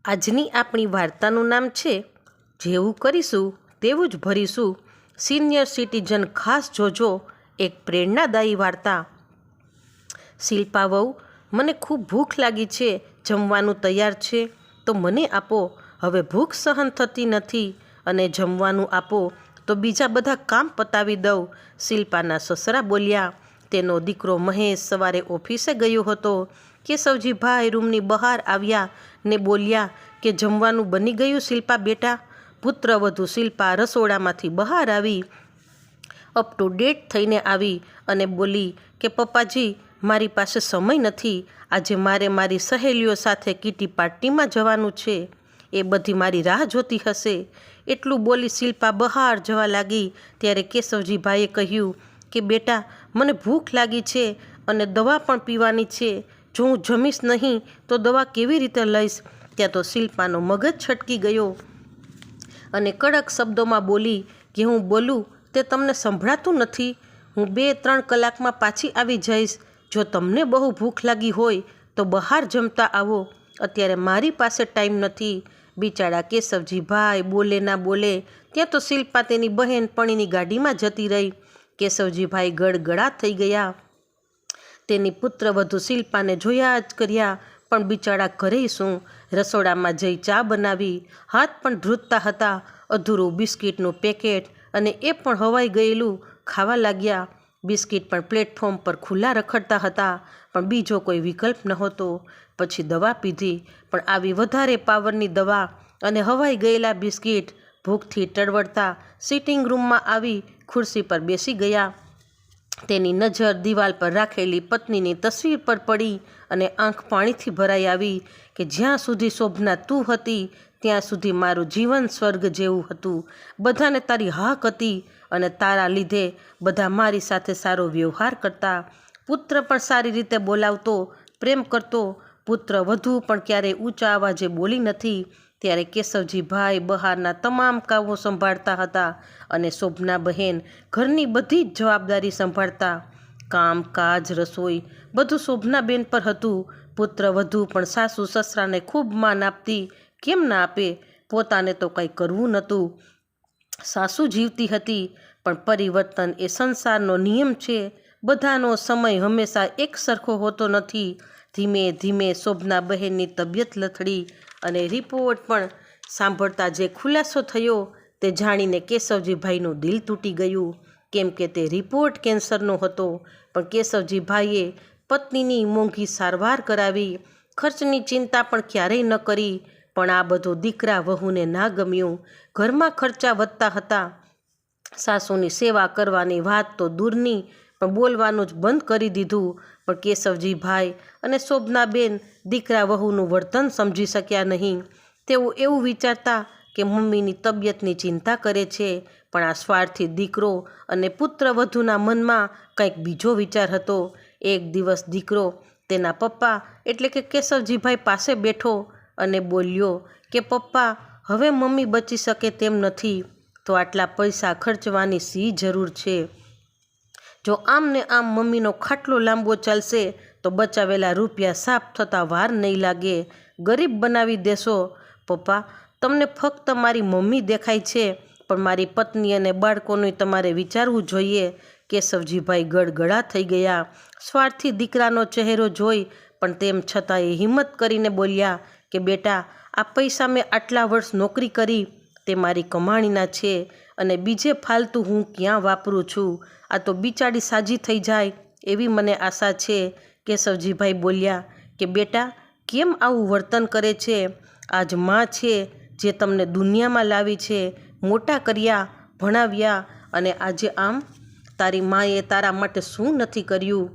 આજની આપણી વાર્તાનું નામ છે જેવું કરીશું તેવું જ ભરીશું. સિનિયર સિટીઝન ખાસ જોજો, એક પ્રેરણાદાયી વાર્તા. શિલ્પા વહુ, મને ખૂબ ભૂખ લાગી છે. જમવાનું તૈયાર છે તો મને આપો. હવે ભૂખ સહન થતી નથી અને જમવાનું આપો તો બીજા બધા કામ પતાવી દઉં. શિલ્પાના સસરા બોલ્યા. તેનો દીકરો મહેશ સવારે ઓફિસે ગયો હતો. કેશવજીભાઈ રૂમની બહાર આવ્યા ને બોલ્યા કે જમવાનું બની ગયું શિલ્પા બેટા. પુત્રવધુ શિલ્પા રસોડામાંથી બહાર આવી, અપ ટુ ડેટ થઈને આવી અને બોલી કે પપ્પાજી, મારી પાસે સમય નથી. આજે મારે મારી સહેલીઓ સાથે કીટી પાર્ટીમાં જવાનું છે. એ બધી મારી રાહ જોતી હશે. એટલું બોલી શિલ્પા બહાર જવા લાગી ત્યારે કેશવજીભાઈએ કહ્યું કે બેટા, મને ભૂખ લાગી છે અને દવા પણ પીવાની છે. જો હું જમીશ નહીં તો દવા કેવી રીતે લઈશ? ત્યાં તો શિલ્પાનો મગજ છટકી ગયો અને કડક શબ્દોમાં બોલી કે હું બોલું તે તમને સંભળાતું નથી? હું 2-3 કલાકમાં પાછી આવી જઈશ. જો તમને બહુ ભૂખ લાગી હોય તો બહાર જમતા આવો. અત્યારે મારી પાસે ટાઈમ નથી. બિચારા કેશવજીભાઈ બોલે ના બોલે ત્યાં તો શિલ્પા તેની બહેનપણીની ગાડીમાં જતી રહી. કેશવજીભાઈ ગડગડા થઈ ગયા. તેની પુત્રવધુ શિલ્પાને જોયા જ કર્યા, પણ બિચારા કરે શું? રસોડામાં જઈ ચા બનાવી. હાથ પણ ધ્રુજતા હતા. અધૂરું બિસ્કિટનું પેકેટ અને એ પણ હવાઈ ગયેલું ખાવા લાગ્યા. બિસ્કિટ પણ પ્લેટફોર્મ પર ખુલ્લા રખડતા હતા, પણ બીજો કોઈ વિકલ્પ નહોતો. પછી દવા પીધી, પણ આવી વધારે પાવરની દવા અને હવાઈ ગયેલા બિસ્કિટ. ભૂખથી ટળવળતા સિટિંગ રૂમમાં આવી ખુરશી પર બેસી ગયા. તેની નજર દિવાલ પર રાખેલી પત્નીની તસવીર પર પડી અને આંખ પાણીથી ભરાઈ આવી કે જ્યાં સુધી શોભના તું હતી ત્યાં સુધી મારું જીવન સ્વર્ગ જેવું હતું. બધાને તારી હાક હતી અને તારા લીધે બધા મારી સાથે સારો વ્યવહાર કરતા. પુત્ર પણ સારી રીતે બોલાવતો, પ્રેમ કરતો. પુત્ર વધુ પણ ક્યારેય ઊંચા અવાજે બોલી નથી. ત્યારે કેશવજીભાઈ બહારના તમામ કામો સંભાળતા હતા અને શોભના બહેન ઘરની બધી જ જવાબદારી સંભાળતા. કામ કાજ રસોઈ બધું શોભનાબેન પર હતું. પુત્ર વધુ પણ સાસુ સસરાને ખૂબ માન આપતી. કેમ ના આપે? પોતાને તો કંઈ કરવું નહોતું. સાસુ જીવતી હતી, પણ પરિવર્તન એ સંસારનો નિયમ છે. બધાનો સમય હંમેશા એક સરખો હોતો નથી. ધીમે ધીમે શોભના બહેનની તબિયત લથડી અને રિપોર્ટ પણ સાંભળતા જે ખુલાસો થયો તે જાણીને કેશવજીભાઈનું દિલ તૂટી ગયું. કેમ કે તે રિપોર્ટ કેન્સરનો હતો. પણ કેશવજીભાઈએ પત્નીની મોંઘી સારવાર કરાવી. ખર્ચની ચિંતા પણ ક્યારેય ન કરી. પણ આ બધું દીકરા વહુને ના ગમ્યું. ઘરમાં ખર્ચા વધતા હતા. સાસુની સેવા કરવાની વાત તો દૂરની, પણ બોલવાનું જ બંધ કરી દીધું. પણ કેશવજીભાઈ અને શોભનાબેન દીકરા વહુનું વર્તન સમજી શક્યા નહીં. તેઓ એવું વિચારતા કે મમ્મીની તબિયતની ચિંતા કરે છે, પણ આ સ્વાર્થી દીકરો અને પુત્રવધુના મનમાં કંઈક બીજો વિચાર હતો. એક દિવસ દીકરો તેના પપ્પા એટલે કે કેશવજીભાઈ પાસે બેઠો અને બોલ્યો કે પપ્પા, હવે મમ્મી બચી શકે તેમ નથી, તો આટલા પૈસા ખર્ચવાની શી જરૂર છે? જો આમ ને આમ મમ્મીનો ખાટલો લાંબો ચાલશે તો બચાવેલા રૂપિયા સાફ થતાં વાર નહીં લાગે. ગરીબ બનાવી દેશો. પપ્પા, તમને ફક્ત મારી મમ્મી દેખાય છે, પણ મારી પત્ની અને બાળકોનું તમારે વિચારવું જોઈએ. કેશવજીભાઈ ગડગડા થઈ ગયા. સ્વાર્થી દીકરાનો ચહેરો જોઈ પણ તેમ છતાં એ હિંમત કરીને બોલ્યા કે બેટા, આ પૈસા મેં આટલા વર્ષ નોકરી કરી તે મારી કમાણીના છે અને બીજે ફાલતુ હું ક્યાં વાપરું છું? આ તો બિચારી સાજી થઈ જાય એવી મને આશા છે. કેશવજીભાઈ બોલ્યા કે બેટા, કેમ આવું વર્તન કરે છે? આજ માં છે જે તમને દુનિયામાં લાવી છે, મોટા કર્યા, ભણાવ્યા, અને આજે આમ? તારી માએ તારા માટે શું નથી કર્યું?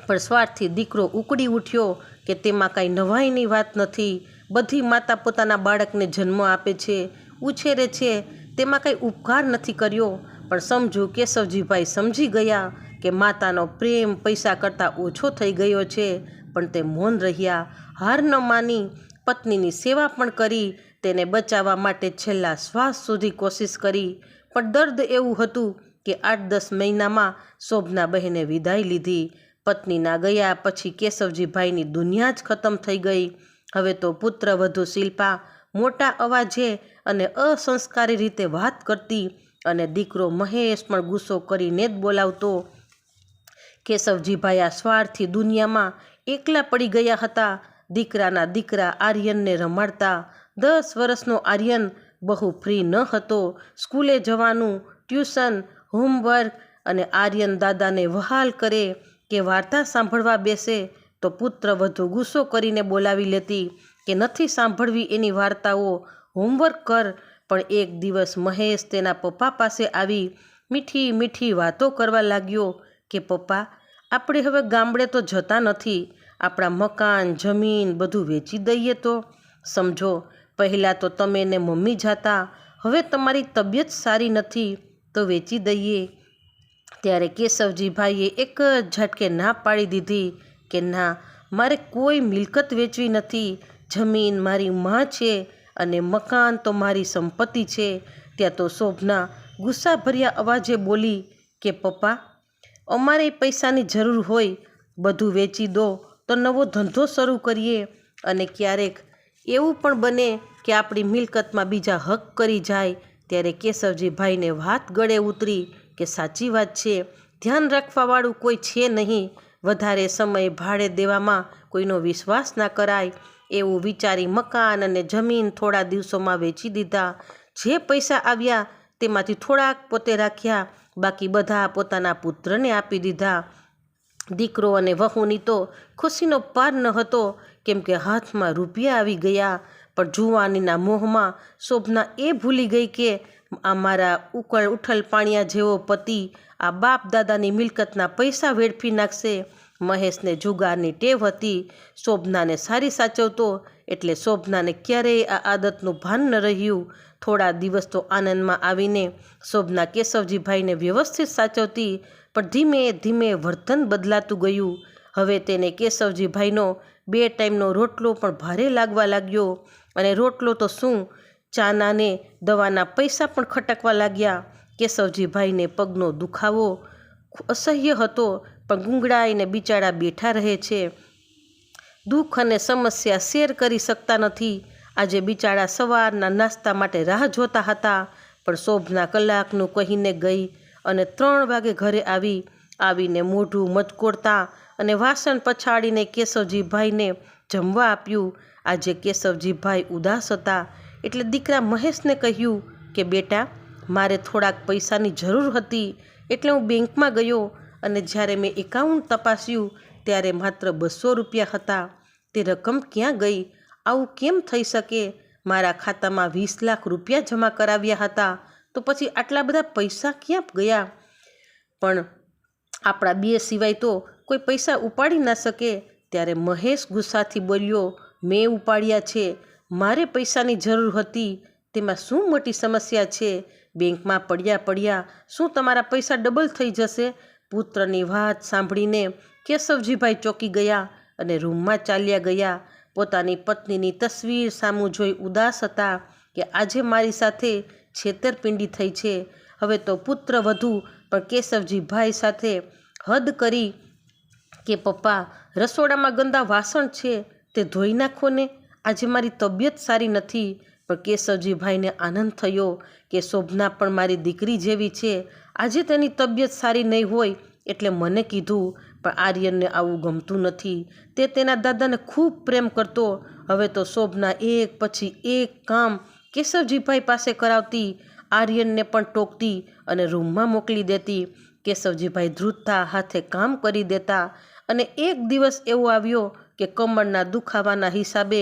પણ સ્વાર્થી દીકરો ઉકળી ઉઠ્યો કે તેમાં કાંઈ નવાઈની વાત નથી. બધી માતા પોતાના બાળકને જન્મ આપે છે, ઉછેરે છે, તેમાં કંઈ ઉપકાર નથી કર્યો. પણ સમજુ કેશવજીભાઈ સમજી ગયા કે માતાનો પ્રેમ પૈસા કરતાં ઓછો થઈ ગયો છે, પણ તે મૌન રહ્યા. હાર ન માની. પત્નીની સેવા પણ કરી. તેને બચાવવા માટે છેલ્લા શ્વાસ સુધી કોશિશ કરી. પણ દર્દ એવું હતું કે 8-10 મહિનામાં શોભના બહેને વિદાય લીધી. પત્નીના ગયા પછી કેશવજીભાઈની દુનિયા જ ખતમ થઈ ગઈ. હવે તો પુત્રવધુ શિલ્પા મોટા અવાજે અને અસંસ્કારી રીતે વાત કરતી અને દીકરો મહેશ પણ ગુસ્સો કરીને જ બોલાવતો. કેશવજીભાઈ આ સ્વાર્થી દુનિયામાં એકલા પડી ગયા હતા. દીકરાના દીકરા આર્યનને રમાડતા. 10 વર્ષનો આર્યન બહુ ફ્રી ન હતો. સ્કૂલે જવાનું, ટ્યુશન, હોમવર્ક, અને આર્યન દાદાને વહાલ કરે કે વાર્તા સાંભળવા બેસે તો પુત્રવધુ ગુસ્સો કરીને બોલાવી લેતી કે નથી સાંભળવી એની વાર્તાઓ, હોમવર્ક કર. પણ એક દિવસ મહેશ તેના પપ્પા પાસે આવી મીઠી મીઠી વાતો કરવા લાગ્યો કે પપ્પા, આપણે હવે ગામડે તો જતા નથી. આપણા મકાન, જમીન બધું વેચી દઈએ તો? સમજો, પહેલાં તો તમે ને મમ્મી જાતા, હવે તમારી તબિયત સારી નથી તો વેચી દઈએ. ત્યારે કેશવજીભાઈએ એક જ ઝાટકે ના પાડી દીધી કે ના, મારે કોઈ મિલકત વેચવી નથી. જમીન મારી માં છે અને મકાન તો મારી સંપત્તિ છે. ત્યાં તો શોભના ગુસ્સાભર્યા અવાજે બોલી કે પપ્પા, અમારે પૈસાની જરૂર હોય, બધું વેચી દો તો નવો ધંધો શરૂ કરીએ. અને ક્યારેક એવું પણ બને કે આપણી મિલકતમાં બીજા હક કરી જાય. ત્યારે કેશવજીભાઈને વાત ગળે ઉતરી કે સાચી વાત છે, ધ્યાન રાખવાવાળું કોઈ છે નહીં. વધારે સમય ભાડે દેવામાં કોઈનો વિશ્વાસ ના કરાય. એવું વિચારી મકાન અને જમીન થોડા દિવસોમાં વેચી દીધા. જે પૈસા આવ્યા તેમાંથી થોડાક પોતે રાખ્યા, બાકી બધા પોતાના પુત્રને આપી દીધા. દીકરો અને વહુની તો ખુશીનો પાર ન હતો, કેમ કે હાથમાં રૂપિયા આવી ગયા. પણ જુવાનીના મોહમાં શોભના એ ભૂલી ગઈ કે આ મારા ઉઠલ પાણિયા જેવો પતિ આ બાપ દાદાની મિલકતના પૈસા વેડફી નાખશે. મહેશને જુગારની ટેવ હતી. શોભનાને સારી સાચવતો, એટલે શોભનાને ક્યારેય આ આદતનું ભાન ન રહ્યું. થોડા દિવસ તો આનંદમાં આવીને શોભના કેશવજીભાઈને વ્યવસ્થિત સાચવતી, પણ ધીમે ધીમે વર્તન બદલાતું ગયું. હવે તેને કેશવજીભાઈનો 2 ટાઈમનો રોટલો પણ ભારે લાગવા લાગ્યો. અને રોટલો તો શું, ચાના ને દવાના પૈસા પણ ખટકવા લાગ્યા. કેશવજીભાઈને પગનો દુખાવો અસહ્ય હતો, પણ ગુંગળાઈને બિચારા બેઠા રહે છે. દુઃખ અને સમસ્યા શેર કરી શકતા નથી. આજે બિચારા સવારના નાસ્તા માટે રાહ જોતા હતા, પણ શોભના કલાકનું કહીને ગઈ અને 3 વાગે ઘરે આવીને મોઢું મચકોડતા અને વાસણ પછાડીને કેશવજીભાઈને જમવા આપ્યું. આજે કેશવજીભાઈ ઉદાસ હતા, એટલે દીકરા મહેશને કહ્યું કે બેટા, મારે થોડાક પૈસાની જરૂર હતી, એટલે હું બેંકમાં ગયો અને જ્યારે મેં એકાઉન્ટ તપાસ્યું ત્યારે માત્ર 200 રૂપિયા હતા. તે રકમ ક્યાં ગઈ? આવું કેમ થઈ શકે? મારા ખાતામાં 20 લાખ રૂપિયા જમા કરાવ્યા હતા, તો પછી આટલા બધા પૈસા ક્યાં ગયા? પણ આપણા 2 સિવાય તો કોઈ પૈસા ઉપાડી ના શકે. ત્યારે મહેશ ગુસ્સાથી બોલ્યો, મેં ઉપાડ્યા છે. મારે પૈસાની જરૂર હતી, તેમાં શું મોટી સમસ્યા છે? બેંકમાં પડ્યા શું તમારા પૈસા ડબલ થઈ જશે? પુત્રની વાત સાંભળીને કેશવજીભાઈ ચોંકી ગયા અને રૂમમાં ચાલ્યા ગયા. પોતાની પત્નીની તસવીર સામું જોઈ ઉદાસ હતા કે આજે મારી સાથે છેતરપિંડી થઈ છે. હવે તો પુત્રવધુ પણ કેશવજીભાઈ સાથે હદ કરી કે પપ્પા, રસોડામાં ગંદા વાસણ છે, તે ધોઈ નાખો ને, આજે મારી તબિયત સારી નથી. પણ કેશવજીભાઈને આનંદ થયો કે શોભના પણ મારી દીકરી જેવી છે. આજે તેની તબિયત સારી નહીં હોય એટલે મને કીધું. પણ આર્યનને આવું ગમતું નથી. તે તેના દાદાને ખૂબ પ્રેમ કરતો. હવે તો શોભના એક પછી એક કામ કેશવજીભાઈ પાસે કરાવતી, આર્યનને પણ ટોકતી અને રૂમમાં મોકલી દેતી. કેશવજીભાઈ ધ્રુજતા હાથે કામ કરી દેતા. અને એક દિવસ એવો આવ્યો કે કમરના દુખાવાના હિસાબે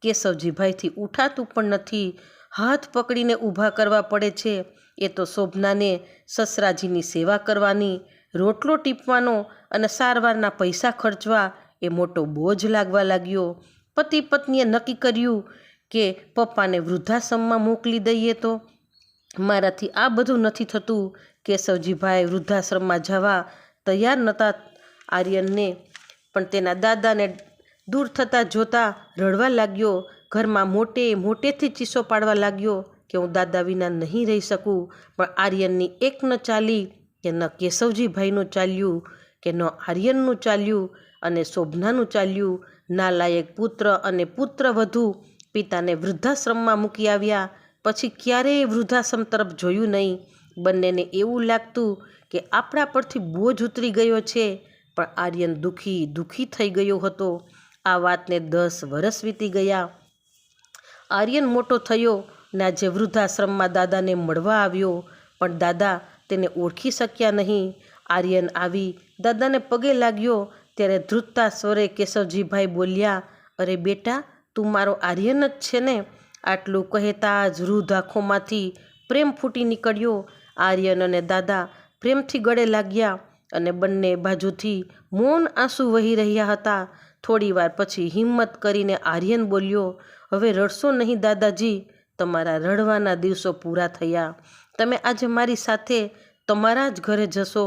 કેશવજીભાઈથી ઉઠાતું પણ નથી. હાથ પકડીને ઊભા કરવા પડે છે. એ તો શોભનાને સસરાજીની સેવા કરવાની, રોટલો ટીપવાનો અને સારવારના પૈસા ખર્ચવા એ મોટો બોજ લાગવા લાગ્યો. પતિ પત્નીએ નક્કી કર્યું કે પપ્પાને વૃદ્ધાશ્રમમાં મોકલી દઈએ તો. મારાથી આ બધું નથી થતું. કેશવજીભાઈ વૃદ્ધાશ્રમમાં જવા તૈયાર નહોતા. આર્યનને પણ તેના દાદાને દૂર થતા જોતા રડવા લાગ્યો. ઘરમાં મોટેથી ચીસો પાડવા લાગ્યો કે હું દાદા વિના નહીં રહી શકું. પણ આર્યનની એક ન ચાલી કે ન કેશવજીભાઈનું ચાલ્યું કે ન આર્યનનું ચાલ્યું અને શોભનાનું ચાલ્યું. નાલાયક પુત્ર અને પુત્રવધુ પિતાને વૃદ્ધાશ્રમમાં મૂકી આવ્યા પછી ક્યારેય વૃદ્ધાશ્રમ તરફ જોયું નહીં. બંનેને એવું લાગતું કે આપણા પરથી બોજ ઉતરી ગયો છે. પણ આર્યન દુઃખી થઈ ગયો હતો. આ વાતને 10 વર્ષ વીતી ગયા. આર્યન મોટો થયો ને આજે વૃદ્ધાશ્રમમાં દાદાને મળવા આવ્યો, પણ દાદા તેને ઓળખી શક્યા નહીં. આર્યન આવી દાદાને પગે લાગ્યો ત્યારે ધ્રુજતા સ્વરે કેશવજીભાઈ બોલ્યા, અરે બેટા, તું મારો આર્યન જ છે ને? આટલું કહેતા જ વૃદ્ધ આંખોમાંથી પ્રેમ ફૂટી નીકળ્યો. આર્યન અને દાદા પ્રેમથી ગળે લાગ્યા અને બંને બાજુથી મૌન આંસુ વહી રહ્યા હતા. થોડીવાર પછી હિંમત કરીને આર્યન બોલ્યો, હવે રડશો નહીં દાદાજી, તમારા રડવાના દિવસો પૂરા થયા. તમે આજે મારી સાથે તમારા જ ઘરે જશો.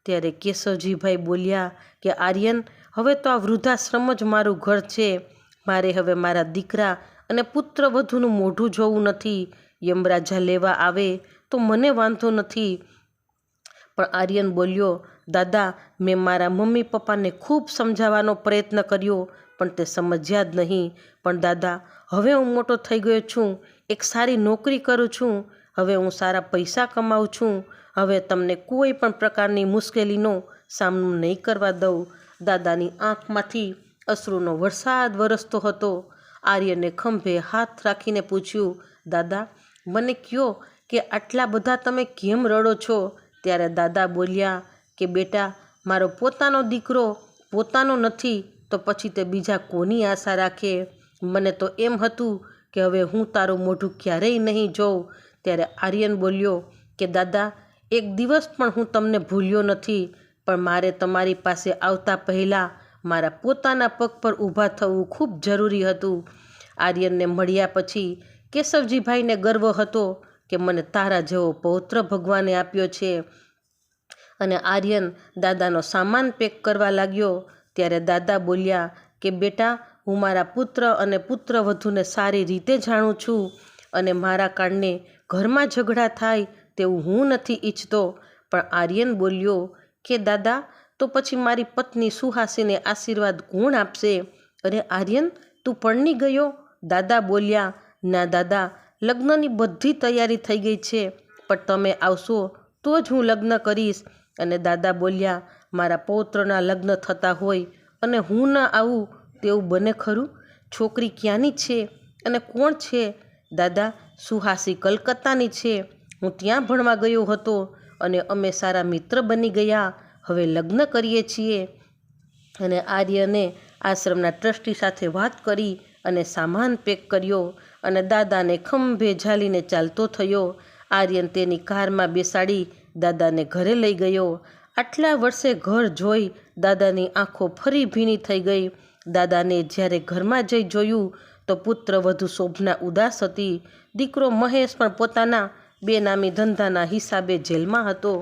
ત્યારે કેશવજીભાઈ બોલ્યા કે આર્યન, હવે તો આ વૃદ્ધાશ્રમ જ મારું ઘર છે. મારે હવે મારા દીકરા અને પુત્રવધુનું મોઢું જોવું નથી. યમરાજા લેવા આવે તો મને વાંધો નથી. પણ આર્યન બોલ્યો, દાદા, મેં મારા મમ્મી પપ્પાને ખૂબ સમજાવવાનો પ્રયત્ન કર્યો, પણ તે સમજ્યા જ નહીં. પણ દાદા, હવે હું મોટો થઈ ગયો છું, એક સારી નોકરી કરું છું, હવે હું સારા પૈસા કમાઉં છું. હવે તમને કોઈ પણ પ્રકારની મુશ્કેલીનો સામનો નહીં કરવા દઉં. દાદાની આંખમાંથી અશ્રુનો વરસાદ વરસતો હતો. આર્યને ખંભે હાથ રાખીને પૂછ્યું, દાદા, મને કહો કે આટલા બધા તમે કેમ રડો છો? ત્યારે દાદા બોલ્યા કે બેટા, મારો પોતાનો દીકરો પોતાનો નથી તો પછી તે બીજા કોની આશા રાખે? મને તો એમ હતું કે હવે હું તારું મોઢું ક્યારેય નહીં જોઉં. ત્યારે આર્યન બોલ્યો કે દાદા, એક દિવસ પણ હું તમને ભૂલ્યો નથી, પણ મારે તમારી પાસે આવતા પહેલાં મારા પોતાના પગ પર ઊભા થવું ખૂબ જરૂરી હતું. આર્યનને મળ્યા પછી કેશવજીભાઈને ગર્વ હતો કે મને તારા જેવો પૌત્ર ભગવાને આપ્યો છે. અને આર્યન દાદાનો સામાન પેક કરવા લાગ્યો. ત્યારે દાદા બોલ્યા કે બેટા, હું મારા પુત્ર અને પુત્રવધુને સારી રીતે જાણું છું અને મારા કારણે ઘરમાં ઝઘડા થાય તેવું હું નથી ઈચ્છતો. પણ આર્યન બોલ્યો કે દાદા, તો પછી મારી પત્ની સુહાસીને આશીર્વાદ કોણ આપશે? અરે આર્યન, તું પરણી ગયો? દાદા બોલ્યા, ના દાદા, લગ્નની બધી તૈયારી થઈ ગઈ છે, પણ તમે આવશો તો જ હું લગ્ન કરીશ. અને દાદા બોલ્યા, મારા પૌત્રના લગ્ન થતા હોય અને હું ન આવું તેવું બને ખરું? છોકરી ક્યાંની છે અને કોણ છે? દાદા, સુહાસી કલકત્તાની છે. હું ત્યાં ભણવા ગયો હતો અને અમે સારા મિત્ર બની ગયા. હવે લગ્ન કરીએ છીએ. અને આર્યને આશ્રમના ટ્રસ્ટી સાથે વાત કરી અને સામાન પેક કર્યો અને દાદાને ખંભે ઝાલીને ચાલતો થયો. આર્યન તેની કારમાં બેસાડી દાદાને ઘરે લઈ ગયો. આટલા વર્ષે ઘર જોઈ દાદાની આંખો ફરી ભીની થઈ ગઈ. દાદાને જ્યારે ઘરમાં જઈ જોયું તો પુત્રવધુ શોભના ઉદાસ હતી. દીકરો મહેશ પણ પોતાના બેનામી ધંધાના હિસાબે જેલમાં હતો.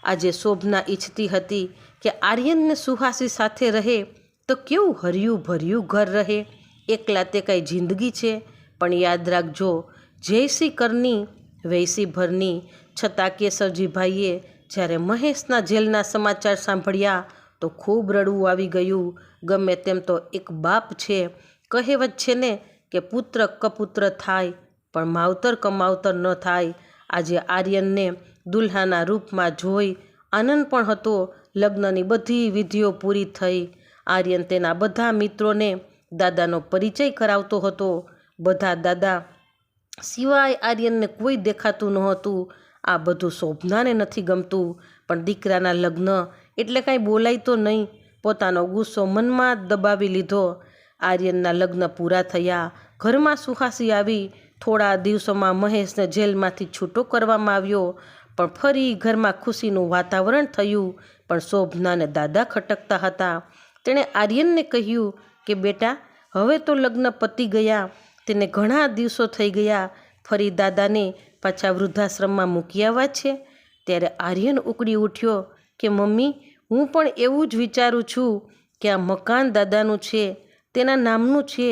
આજે શોભના ઈચ્છતી હતી કે આર્યનને સુહાસી સાથે રહે તો કેવું હર્યું ભર્યું ઘર રહે. એકલા તે કાંઈ જિંદગી છે? પણ યાદ રાખજો, જૈસી કરની વૈસી ભરની. છતાં કેશવજીભાઈએ જ્યારે મહેશના જેલના સમાચાર સાંભળ્યા તો ખૂબ રડવું આવી ગયું. ગમે તેમ તો એક બાપ છે. કહેવત છે ને કે પુત્ર કપુત્ર થાય પણ માવતર કમાવતર ન થાય. આજે આર્યનને દુલ્હાના રૂપમાં જોઈ આનંદ પણ હતો. લગ્નની બધી વિધિઓ પૂરી થઈ. આર્યન તેના બધા મિત્રોને દાદાનો પરિચય કરાવતો હતો. બધા દાદા સિવાય આર્યનને કોઈ દેખાતું નહોતું. આ બધું શોભનાને નથી ગમતું, પણ દીકરાના લગ્ન એટલે કાંઈ બોલાય તો નહીં. પોતાનો ગુસ્સો મનમાં જ દબાવી લીધો. આર્યનના લગ્ન પૂરા થયા. ઘરમાં સુહાસી આવી. થોડા દિવસોમાં મહેશને જેલમાંથી છૂટો કરવામાં આવ્યો. પણ ફરી ઘરમાં ખુશીનું વાતાવરણ થયું. પણ શોભનાને દાદા ખટકતા હતા. તેણે આર્યનને કહ્યું કે બેટા, હવે તો લગ્ન પતી ગયા. તેને ઘણા દિવસો થઈ ગયા. ફરી દાદાને પાછા વૃદ્ધાશ્રમમાં મૂકી આવ્યા છે. ત્યારે આર્યન ઉકળી ઉઠ્યો કે મમ્મી, હું પણ એવું જ વિચારું છું કે આ મકાન દાદાનું છે, તેના નામનું છે.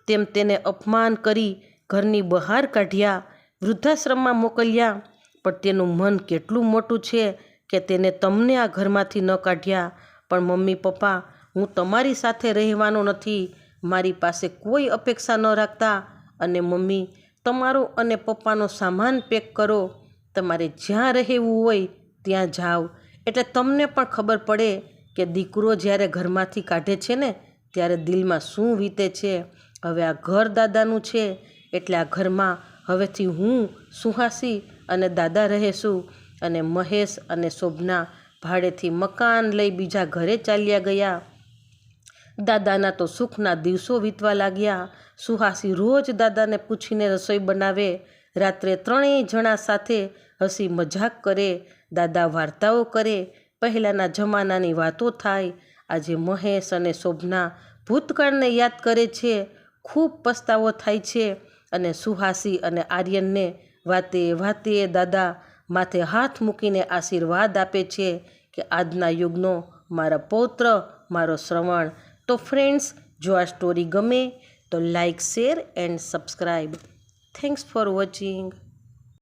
તેમ તેને અપમાન કરી ઘરની બહાર કાઢ્યા, વૃદ્ધાશ્રમમાં મોકલ્યા. પણ તેનું મન કેટલું મોટું છે કે તેને તમને આ ઘરમાંથી ન કાઢ્યા. પણ મમ્મી પપ્પા, હું તમારી સાથે રહેવાનો નથી, મારી પાસે કોઈ અપેક્ષા ન રાખતા. અને મમ્મી, તમારો અને પપ્પાનો સામાન પેક કરો, તમારે જ્યાં રહેવું હોય ત્યાં જાઓ. એટલે તમને પણ ખબર પડે કે દીકરો જ્યારે ઘરમાંથી કાઢે છે ને ત્યારે દિલમાં શું વીતે છે. હવે આ ઘર દાદાનું છે, એટલે આ ઘરમાં હવેથી હું, સુહાસી અને દાદા રહેશું. અને મહેશ અને શોભના ભાડેથી મકાન લઈ બીજા ઘરે ચાલ્યા ગયા. દાદાના તો સુખના દિવસો વીતવા લાગ્યા. સુહાસી રોજ દાદાને પૂછીને રસોઈ બનાવે. રાત્રે ત્રણેય જણા સાથે હસી મજાક કરે, દાદા વાર્તાઓ કરે, પહેલાંના જમાનાની વાતો થાય. આજે મહેશ અને શોભના ભૂતકાળને યાદ કરે છે. ખૂબ પસ્તાવો થાય છે. અને સુહાસી અને આર્યનને વાતે વાતે દાદા માથે હાથ મૂકીને આશીર્વાદ આપે છે કે આજના યુગનો મારા પૌત્ર, મારો શ્રવણ. તો ફ્રેન્ડ્સ, જો આ સ્ટોરી ગમે તો like, share and subscribe. Thanks for watching.